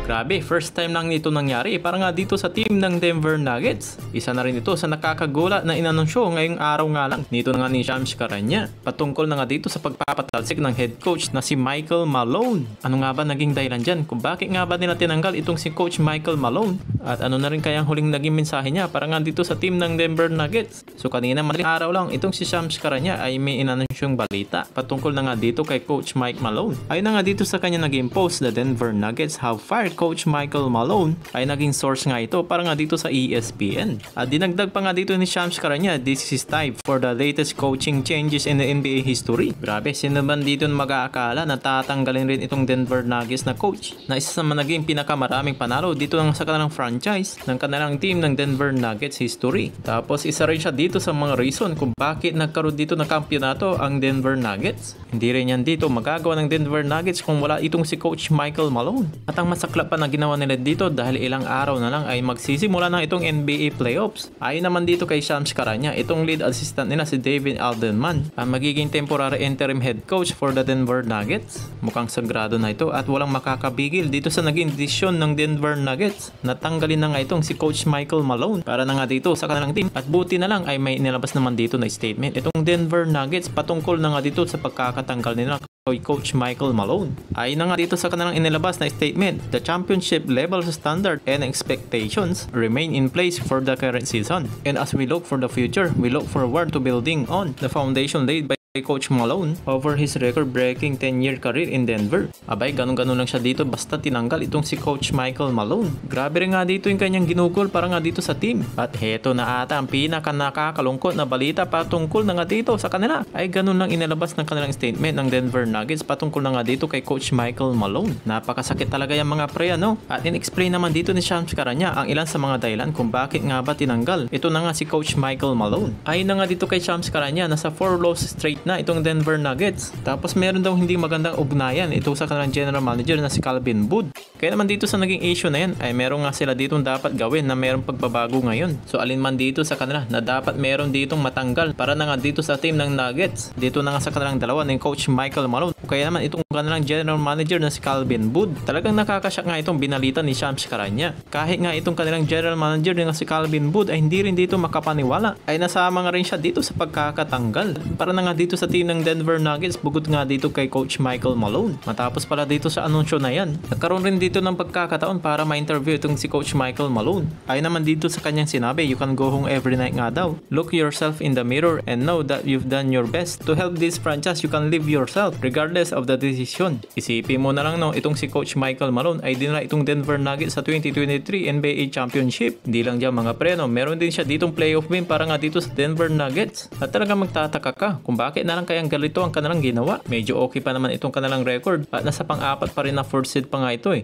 Grabe, first time lang nito nangyari para nga dito sa team ng Denver Nuggets. Isa na rin ito sa nakakagulat na inanunsyo ngayong araw nga lang nito na nga ni Shams Charania patungkol na nga dito sa pagpapatalsik ng head coach na si Michael Malone. Ano nga ba naging dahilan dyan kung bakit nga ba nila tinanggal itong si Coach Michael Malone? At ano na rin kayang huling naging mensahe niya para nga dito sa team ng Denver Nuggets? So kanina madaling araw lang itong si Shams Charania ay may inanunsyong balita patungkol na nga dito kay Coach Mike Malone. Ayun na nga dito sa kanya naging post, the Denver Nuggets have fired Coach Michael Malone, ay naging source nga ito para nga dito sa ESPN. At dinagdag pa nga dito ni Shams Charania, this is time for the latest coaching changes in the NBA history. Grabe, sino ba dito mag-aakala na tatanggalin rin itong Denver Nuggets na coach na isa sa naging pinakamaraming panalo dito lang sa kanilang franchise ng kanilang team ng Denver Nuggets history. Tapos isa rin siya dito sa mga reason kung bakit nagkaroon dito ng kampyonato ang Denver Nuggets. Hindi rin yan dito magagawa ng Denver Nuggets kung wala itong si Coach Michael Malone. At ang masakla pa na ginawa nila dito dahil ilang araw na lang ay magsisimula na itong NBA playoffs. Ayon naman dito kay Shams Charania, itong lead assistant nila si David Alderman ang magiging temporary interim head coach for the Denver Nuggets. Mukhang sagrado na ito at walang makakabigil dito sa naging desisyon ng Denver Nuggets na tanggalin na nga itong si Coach Michael Malone para na nga dito sa kanilang team. At buti na lang ay may nilabas naman dito na statement itong Denver Nuggets patungkol na nga dito sa pagkakatanggal nila kay Coach Michael Malone. Ayon na nga dito sa kanilang inilabas na statement, the championship level standard and expectations remain in place for the current season. And as we look for the future, we look forward to building on the foundation laid by Coach Malone over his record-breaking 10-year career in Denver. Abay, ganun-ganun lang siya dito basta tinanggal itong si Coach Michael Malone. Grabe rin nga dito yung kanyang ginugol para nga dito sa team. At heto na ata ang pinaka-nakakalungkot na balita patungkol na nga dito sa kanila. Ay ganun lang inilabas ng kanilang statement ng Denver Nuggets patungkol na nga dito kay Coach Michael Malone. Napakasakit talaga yung mga pre, ano? At in-explain naman dito ni Shams Charania ang ilan sa mga dahilan kung bakit nga ba tinanggal ito na nga si Coach Michael Malone. Ay na nga dito kay Shams Charania, nasa 4 losses straight na itong Denver Nuggets. Tapos meron daw hindi magandang ugnayan ito sa kanilang general manager na si Calvin Booth. Kaya naman dito sa naging issue na yan ay meron nga sila ditong dapat gawin na meron pagbabago ngayon. So alin man dito sa kanila na dapat meron ditong matanggal para na nga dito sa team ng Nuggets. Dito na nga sa kanilang dalawa ng Coach Michael Malone. Kaya naman itong kanilang general manager na si Calvin Booth. Talagang nakakasyak nga itong binalita ni Shams Charania. Kahit nga itong kanilang general manager na si Calvin Booth ay hindi rin dito makapaniwala. Ay nasama nga rin siya dito sa pagkakatanggal para na nga dito sa team ng Denver Nuggets bukod nga dito kay Coach Michael Malone. Matapos pala dito sa anunsyo na yan, nagkaroon rin dito ng pagkakataon para ma-interview itong si Coach Michael Malone. Ay naman dito sa kanyang sinabi, you can go home every night nga daw. Look yourself in the mirror and know that you've done your best to help this franchise. You can live yourself regardless of the decision. Isipin mo na lang no, itong si Coach Michael Malone ay dinala itong Denver Nuggets sa 2023 NBA Championship. Hindi lang dyan mga preno, meron din siya ditong playoff win para nga dito sa Denver Nuggets. At talagang magtataka ka kung bakit na lang kayang galito ang kanilang ginawa. Medyo okay pa naman itong kanilang record at nasa pang-apat pa rin na fourth seed pa nga ito eh.